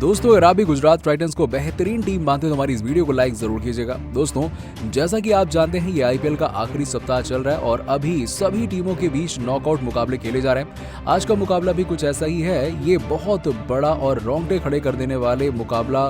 दोस्तों, अगर आप भी गुजरात टाइटंस को बेहतरीन टीम मानते हो तो हमारी इस वीडियो को लाइक जरूर कीजिएगा। दोस्तों, जैसा कि आप जानते हैं ये आईपीएल का आखिरी सप्ताह चल रहा है और अभी सभी टीमों के बीच नॉकआउट मुकाबले खेले जा रहे हैं। आज का मुकाबला भी कुछ ऐसा ही है। ये बहुत बड़ा और रोंगटे खड़े कर देने वाले मुकाबला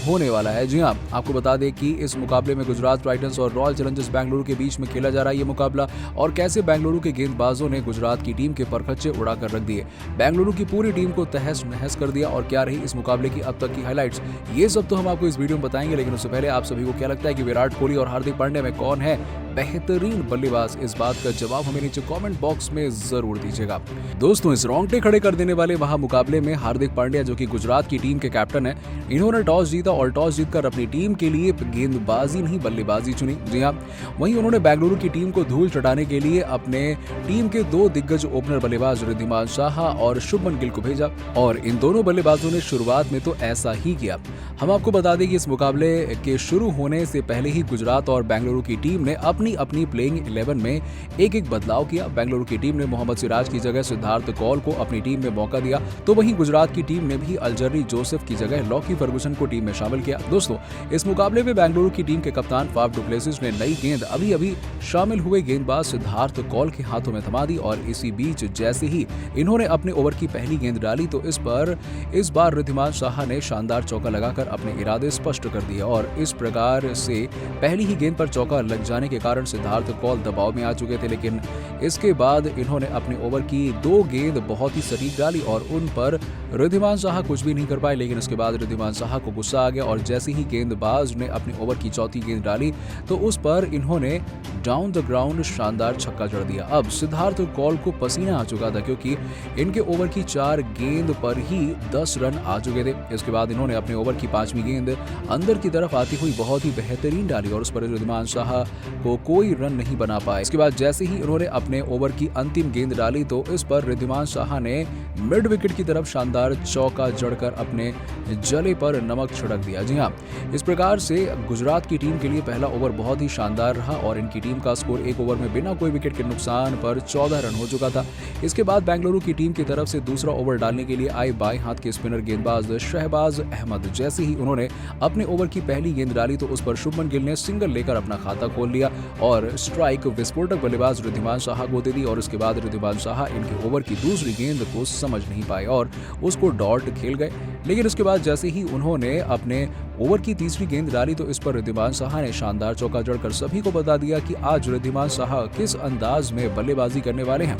होने वाला है। जी हाँ, आपको बता दें कि इस मुकाबले में गुजरात टाइटंस और रॉयल चैलेंजर्स बेंगलुरु के बीच में खेला जा रहा है ये मुकाबला, और कैसे बेंगलुरु के गेंदबाजों ने गुजरात की टीम के परखच्चे उड़ाकर रख दिए, बेंगलुरु की पूरी टीम को तहस नहस कर दिया। और क्या रही इस मुकाबले की अब तक की हाइलाइट्स, ये सब तो हम आपको इस वीडियो में बताएंगे। लेकिन उससे पहले आप सभी को क्या लगता है कि विराट कोहली और हार्दिक पांड्या में कौन है बेहतरीन बल्लेबाज? इस बात का जवाब हमें नीचे कमेंट बॉक्स में जरूर दीजिएगा। दोस्तों, इस रोंगटे खड़े कर देने वाले महामुकाबले में हार्दिक पांड्या, जो कि गुजरात की टीम के कैप्टन है, इन्होंने टॉस जीता और टॉस जीतकर अपनी टीम के लिए गेंदबाजी नहीं बल्लेबाजी चुनी। जी हाँ, वहीं उन्होंने बेंगलुरु की टीम को धूल चटाने के लिए अपने टीम के दो दिग्गज ओपनर बल्लेबाज रिद्धिमान साहा और शुभमन गिल को भेजा, और इन दोनों बल्लेबाजों ने शुरुआत में तो ऐसा ही किया। हम आपको बता दें कि इस मुकाबले के शुरू होने से पहले ही गुजरात और बेंगलुरु की टीम ने अपनी अपनी प्लेइंग 11 में एक एक बदलाव किया। बेंगलुरु की टीम ने मोहम्मद सिराज की जगह सिद्धार्थ कौल को अपनी टीम में मौका दिया, तो वहीं गुजरात की टीम ने भी अल्जर्नी जोसेफ की जगह लॉकी फर्गुसन को टीम में शामिल किया। दोस्तों, इस मुकाबले में बेंगलुरु की टीम के कप्तान फाफ डु प्लेसिस ने नई गेंद अभी अभी शामिल हुए गेंदबाज सिद्धार्थ कौल के हाथों में थमा दी, और इसी बीच जैसे ही इन्होंने अपने ओवर की पहली गेंद डाली तो इस बार रिद्धिमान साहा ने शानदार चौका लगाकर अपने इरादे स्पष्ट कर दिए, और इस प्रकार से पहली ही गेंद पर चौका लग जाने के कारण सिद्धार्थ कौल दबाव में आ चुके थे। लेकिन इसके बाद इन्होंने अपने ओवर की दो गेंद बहुत ही सटीक डाली और उन पर रिद्धिमान साहा कुछ भी नहीं कर पाए। लेकिन उसके बाद रिद्धिमान साहा को गुस्सा आ गया और जैसे ही गेंदबाज ने अपने ओवर की चौथी गेंद डाली तो उस पर इन्होंने डाउन द ग्राउंड शानदार छक्का जड़ दिया। अब सिद्धार्थ कौल को पसीना आ चुका था, क्योंकि इनके ओवर की 4 गेंद पर ही 10 रन आ चुके थे। इसके बाद इन्होंने अपने ओवर की 5वीं गेंद अंदर की तरफ आती हुई बहुत ही बेहतरीन डाली और उस पर रिद्धिमान साहा को कोई रन नहीं बना पाए। इसके बाद जैसे ही इन्होंने अपने ओवर की अंतिम गेंद डाली तो इस पर रिद्धिमान साहा ने मिड विकेट की तरफ शानदार चौका जड़कर अपने जले पर नमक छिड़क दिया। जी हाँ, इस प्रकार से गुजरात की टीम के लिए पहला ओवर बहुत ही शानदार रहा और इनकी टीम का स्कोर एक ओवर में बिना कोई विकेट के नुकसान पर 14 रन हो चुका था। इसके बाद बेंगलुरु की टीम की तरफ से दूसरा ओवर डालने के लिए आए बाएं हाथ के स्पिनर गेंदबाज शहबाज अहमद। जैसे ही उन्होंने अपने ओवर की पहली गेंद डाली तो उस पर शुभमन गिल ने सिंगल लेकर अपना खाता खोल लिया और स्ट्राइक विस्फोटक बल्लेबाज रिद्धिमान साहा को दे दी। और इसके बाद रिद्धिमान साहा इनके ओवर की दूसरी गेंद को समझ नहीं पाए और उसको डॉट खेल गए। लेकिन उसके बाद जैसे ही उन्होंने अपने ओवर की तीसरी गेंद डाली तो इस पर रिद्धिमान साहा ने शानदार चौका जड़कर सभी को बता दिया कि आज रिद्धिमान साहा किस अंदाज में बल्लेबाजी करने वाले हैं।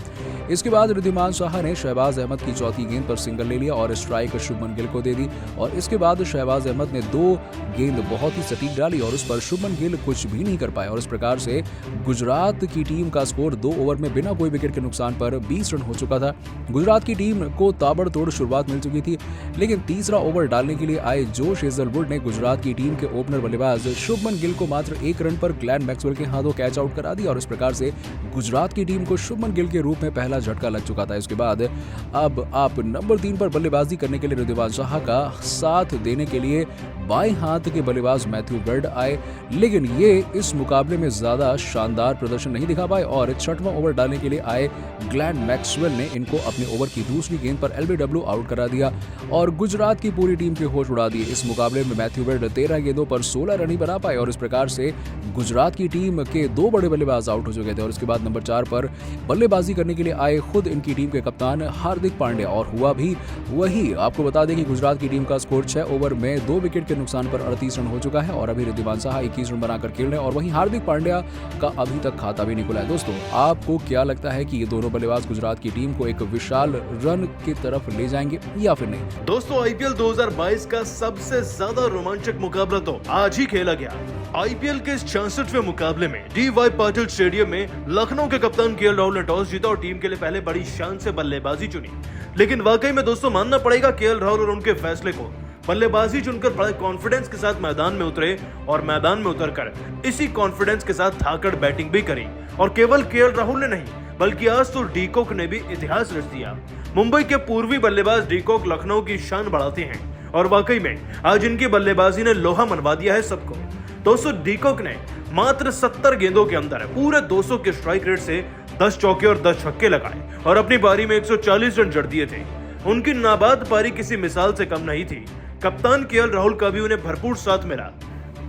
इसके बाद रिद्धिमान साहा ने शहबाज अहमद की चौथी गेंद पर सिंगल ले लिया और स्ट्राइक शुभमन गिल को दे दी। और इसके बाद शहबाज अहमद ने 2 गेंद बहुत ही सटीक डाली और उस पर शुभमन गिल कुछ भी नहीं कर पाए। और इस प्रकार से गुजरात की टीम का स्कोर 2 ओवर में बिना कोई विकेट के नुकसान पर 20 रन हो चुका था। गुजरात की टीम को ताबड़तोड़ शुरुआत मिल चुकी थी, लेकिन तीसरा ओवर डालने के लिए आए जोश हेजलवुड ने गुजरात की टीम के ओपनर बल्लेबाज शुभमन गिल को मात्र 1 रन पर ग्लेन मैक्सवेल के हाथों कैच आउट करा दिया। और इस प्रकार से गुजरात की टीम को शुभमन गिल के रूप में पहला झटका लग चुका था। इसके बाद अब आप नंबर 3 पर बल्लेबाजी करने के लिए रिद्धिमान साहा का साथ देने के लिए बाएं हाथ के बल्लेबाज मैथ्यू वर्ड आए, लेकिन ये इस मुकाबले में ज्यादा शानदार प्रदर्शन नहीं दिखा पाए और 6वां ओवर डालने के लिए आए ग्लेन मैक्सवेल ने इनको अपने ओवर की दूसरी गेंद पर एलबीडब्ल्यू आउट करा दिया और गुजरात की पूरी टीम के होश उड़ा दिए। इस मुकाबले में मैथ्यू वर्ड 13 गेंदों पर 16 रन ही बना पाए और इस प्रकार से गुजरात की टीम के 2 बड़े बल्लेबाज आउट हो चुके थे। और इसके बाद नंबर 4 पर बल्लेबाजी करने के लिए आए खुद इनकी टीम के कप्तान हार्दिक पांड्या, और हुआ भी वही। आपको बता दें कि गुजरात की टीम का स्कोर 6 ओवर में 2 विकेट के नुकसान पर 38 रन हो चुका है और अभी रिद्धिमान साहा 21 रन बनाकर खेल रहे हैं और वहीं हार्दिक पांड्या का अभी तक खाता भी नहीं खुला है। दोस्तों, आपको क्या लगता है कि ये दोनों बल्लेबाज गुजरात की टीम को एक विशाल रन की तरफ ले जाएंगे या फिर नहीं? दोस्तों, आईपीएल 2022 का सबसे ज्यादा रोमांचक मुकाबला तो आज ही खेला गया। आईपीएल के इस 66वें मुकाबले में डी.वाई. पाटिल स्टेडियम में लखनऊ के कप्तान केएल राहुल ने टॉस जीता और टीम के लिए पहले बड़ी शान से बल्लेबाजी चुनी। लेकिन वाकई में दोस्तों मानना पड़ेगा केएल राहुल और उनके फैसले को। बल्लेबाजी चुनकर बड़े कॉन्फिडेंस के साथ मैदान में उतरे और मैदान में उतरकर इसी कॉन्फिडेंस के साथ धाकड़ बैटिंग भी करी। और केवल केएल राहुल ने नहीं बल्कि आज तो डीकॉक ने भी इतिहास रच दिया। मुंबई के पूर्वी बल्लेबाज डीकॉक लखनऊ की शान बढ़ाते हैं और वाकई में आज इनकी बल्लेबाजी ने लोहा मनवा दिया है सबको। दोस्तों, डीकॉक ने मात्र 70 गेंदों के अंदर पूरे 200 के स्ट्राइक रेट से 10 चौके और 10 छक्के लगाए और अपनी पारी में 140 रन जड़ दिए थे। उनकी नाबाद पारी किसी मिसाल से कम नहीं थी। कप्तान केएल राहुल का भी उन्हें भरपूर साथ मिला।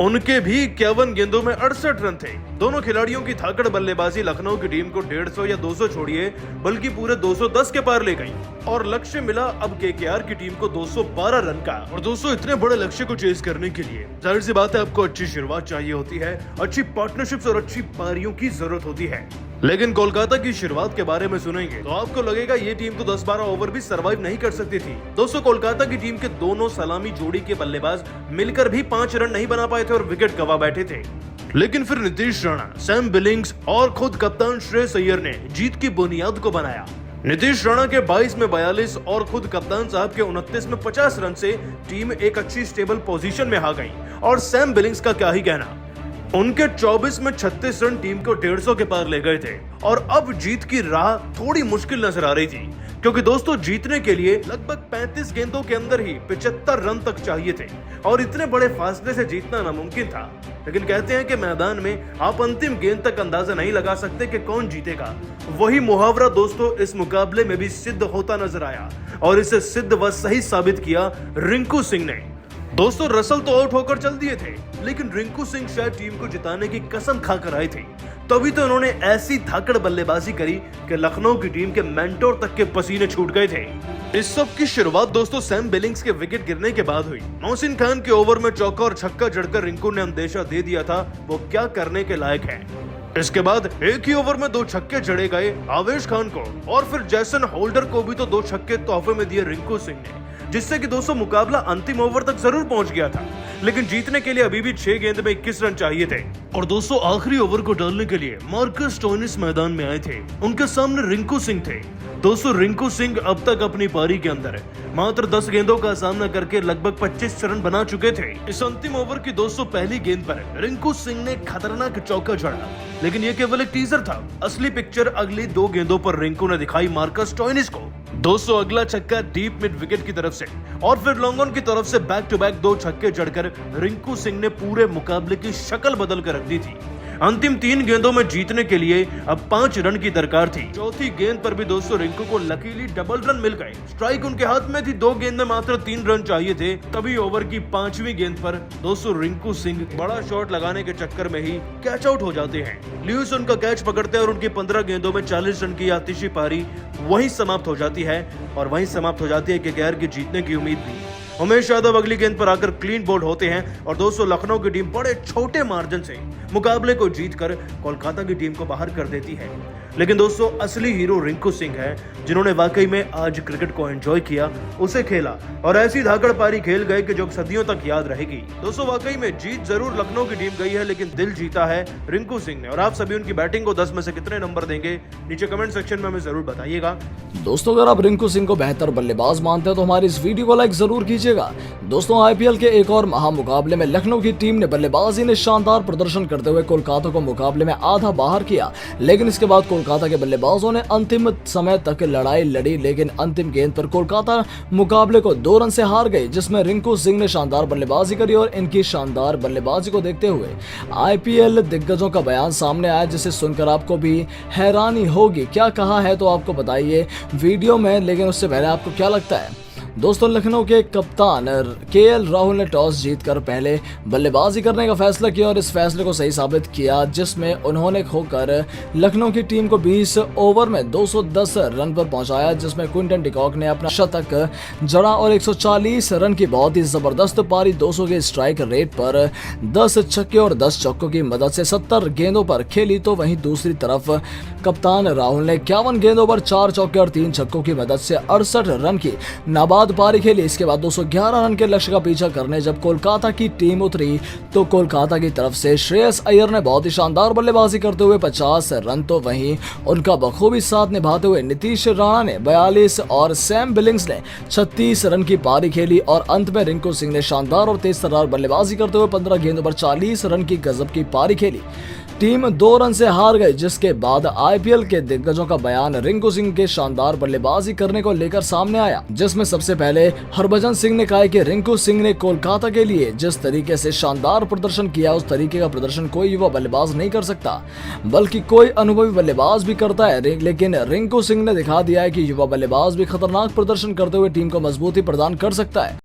उनके भी 51 गेंदों में 68 रन थे। दोनों खिलाड़ियों की धाकड़ बल्लेबाजी लखनऊ की टीम को 150 या 200 छोड़िए बल्कि पूरे 210 के पार ले गई और लक्ष्य मिला अब केकेआर की टीम को 212 रन का। और दोस्तों, इतने बड़े लक्ष्य को चेस करने के लिए जाहिर सी बात है आपको अच्छी शुरुआत चाहिए होती है, अच्छी पार्टनरशिप्स और अच्छी पारियों की जरूरत होती है। लेकिन कोलकाता की शुरुआत के बारे में सुनेंगे तो आपको लगेगा ये टीम तो 10-12 ओवर भी सरवाइव नहीं कर सकती थी। दोस्तों, कोलकाता की टीम के दोनों सलामी जोड़ी के बल्लेबाज मिलकर भी 5 रन नहीं बना पाए थे और विकेट गंवा बैठे थे। लेकिन फिर नीतीश राणा, सैम बिलिंग्स और खुद कप्तान श्रेयस अय्यर ने जीत की बुनियाद को बनाया। नीतीश राणा के 22 में 42 और खुद कप्तान साहब के 29 में 50 रन से टीम एक अच्छी स्टेबल पोजीशन में आ गई। और सैम बिलिंग्स का क्या ही कहना, उनके 24 में 36 रन टीम को 150 के पार ले गए थे। और अब जीत की राह थोड़ी मुश्किल नजर आ रही थी क्योंकि दोस्तों, जीतने के लिए लगभग 35 गेंदों के अंदर ही 75 रन तक चाहिए थे और इतने बड़े फासले से जीतना नामुमकिन था। लेकिन कहते हैं कि मैदान में आप अंतिम गेंद तक अंदाजा नहीं लगा सकते कि कौन जीतेगा। वही मुहावरा दोस्तों इस मुकाबले में भी सिद्ध होता नजर आया और इसे सिद्ध व सही साबित किया रिंकू सिंह ने। दोस्तों, रसल तो आउट होकर चल दिए थे लेकिन रिंकू सिंह शायद टीम को जिताने की कसम खाकर आए थे। तभी तो उन्होंने ऐसी धाकड़ बल्लेबाजी करी कि लखनऊ की टीम के मेंटोर तक के पसीने छूट गए थे। इस सब की शुरुआत दोस्तों सैम बिलिंग्स के विकेट गिरने के बाद हुई। मोहसिन खान के ओवर में चौका और छक्का जड़कर रिंकू ने अंदेशा दे दिया था वो क्या करने के लायक है। इसके बाद एक ही ओवर में 2 छक्के जड़े गए आवेश खान को और फिर जैसन होल्डर को भी तो 2 छक्के तोहफे में दिए रिंकू सिंह ने, जिससे कि दोस्तों मुकाबला अंतिम ओवर तक जरूर पहुंच गया था। लेकिन जीतने के लिए अभी भी 6 गेंद में 21 रन चाहिए थे। और दोस्तों, आखिरी ओवर को डालने के लिए मार्कस स्टोइनिस मैदान में आए थे। उनके सामने रिंकू सिंह थे। दोस्तों, रिंकू सिंह अब तक अपनी पारी के अंदर मात्र 10 गेंदों का सामना करके लगभग 25 रन बना चुके थे। इस अंतिम ओवर की दोस्तों पहली गेंद पर रिंकू सिंह ने खतरनाक चौका जड़ा, लेकिन यह केवल एक टीजर था। असली पिक्चर अगली 2 गेंदों पर रिंकू ने दिखाई मार्कस स्टोइनिस को। दोस्तों, अगला छक्का डीप मिड विकेट की तरफ से और फिर लॉन्ग ऑन की तरफ से बैक टू बैक 2 छक्के जड़कर रिंकू सिंह ने पूरे मुकाबले की शक्ल बदल कर रख दी थी। अंतिम 3 गेंदों में जीतने के लिए अब 5 रन की दरकार थी। चौथी गेंद पर भी दोस्तों रिंकू को लकीली डबल रन मिल गए। स्ट्राइक उनके हाथ में थी, 2 गेंद में मात्र 3 रन चाहिए थे। तभी ओवर की 5वीं गेंद पर दोस्तों रिंकू सिंह बड़ा शॉट लगाने के चक्कर में ही कैच आउट हो जाते हैं। ल्यूइस उनका कैच पकड़ते हैं और उनकी 15 गेंदों में 40 रन की आतिशी पारी वहीं समाप्त हो जाती है। और वहीं समाप्त हो जाती है केकेआर की जीतने की उम्मीद भी। उमेश यादव अगली गेंद पर आकर क्लीन बोल्ड होते हैं और दोस्तों लखनऊ की टीम बड़े छोटे मार्जिन से मुकाबले को जीतकर कोलकाता की टीम को बाहर कर देती है। लेकिन दोस्तों, असली हीरो रिंकू सिंह है जिन्होंने वाकई में आज क्रिकेट को एंजॉय किया, उसे खेला और ऐसी धाकड़ पारी खेल गए कि जो सदियों तक याद रहेगी। दोस्तों, वाकई में जीत जरूर लखनऊ की टीम गई है लेकिन दिल जीता है रिंकू सिंह ने। और आप सभी उनकी बैटिंग को 10 में से कितने नंबर देंगे नीचे कमेंट सेक्शन में हमें जरूर बताइएगा। दोस्तों, अगर आप रिंकू सिंह को बेहतर बल्लेबाज मानते हैं तो हमारी इस वीडियो को लाइक जरूर कीजिएगा। दोस्तों, आईपीएल के एक और महामुकाबले में लखनऊ की टीम ने बल्लेबाजी ने शानदार प्रदर्शन करते हुए कोलकाता को मुकाबले में आधा बाहर किया। लेकिन इसके बाद कोलकाता के बल्लेबाजों ने अंतिम समय तक लड़ाई लड़ी, लेकिन अंतिम गेंद पर कोलकाता मुकाबले को 2 रन से हार गई, जिसमें रिंकू सिंह ने शानदार बल्लेबाजी करी। और इनकी शानदार बल्लेबाजी को देखते हुए आईपीएल दिग्गजों का बयान सामने आया, जिसे सुनकर आपको भी हैरानी होगी। क्या कहा है तो आपको बताइए वीडियो में, लेकिन उससे पहले आपको क्या लगता है? दोस्तों, लखनऊ के कप्तान केएल राहुल ने टॉस जीतकर पहले बल्लेबाजी करने का फैसला किया और इस फैसले को सही साबित किया, जिसमें उन्होंने खोकर लखनऊ की टीम को 20 ओवर में 210 रन पर पहुंचाया, जिसमें क्विंटन डिकॉक ने अपना शतक जड़ा और 140 रन की बहुत ही जबरदस्त पारी 200 के स्ट्राइक रेट पर 10 छक्के और 10 चौकों की मदद से 70 गेंदों पर खेली। तो वहीं दूसरी तरफ कप्तान राहुल ने 51 गेंदों पर 4 चौके और 3 छक्कों की मदद से 68 रन की नाबाद पारी खेली। इसके बाद 211 रन के लक्ष्य का पीछा करने जब कोलकाता की टीम उतरी तो कोलकाता की तरफ से श्रेयस अय्यर ने बहुत ही शानदार बल्लेबाजी करते हुए 50 रन, तो वहीं उनका बखूबी साथ निभाते हुए नीतीश राणा ने 42 और सैम बिलिंग्स ने 36 रन की पारी खेली। और अंत में रिंकू सिंह ने शानदार और तेज तर्रार बल्लेबाजी करते हुए 15 गेंदों पर 40 रन की गजब की पारी खेली। टीम 2 रन से हार गई, जिसके बाद आईपीएल के दिग्गजों का बयान रिंकू सिंह के शानदार बल्लेबाजी करने को लेकर सामने आया, जिसमें सबसे पहले हरभजन सिंह ने कहा कि रिंकू सिंह ने कोलकाता के लिए जिस तरीके से शानदार प्रदर्शन किया, उस तरीके का प्रदर्शन कोई युवा बल्लेबाज नहीं कर सकता, बल्कि कोई अनुभवी बल्लेबाज भी करता है। लेकिन रिंकू सिंह ने दिखा दिया है कि युवा बल्लेबाज भी खतरनाक प्रदर्शन करते हुए टीम को मजबूती प्रदान कर सकता है।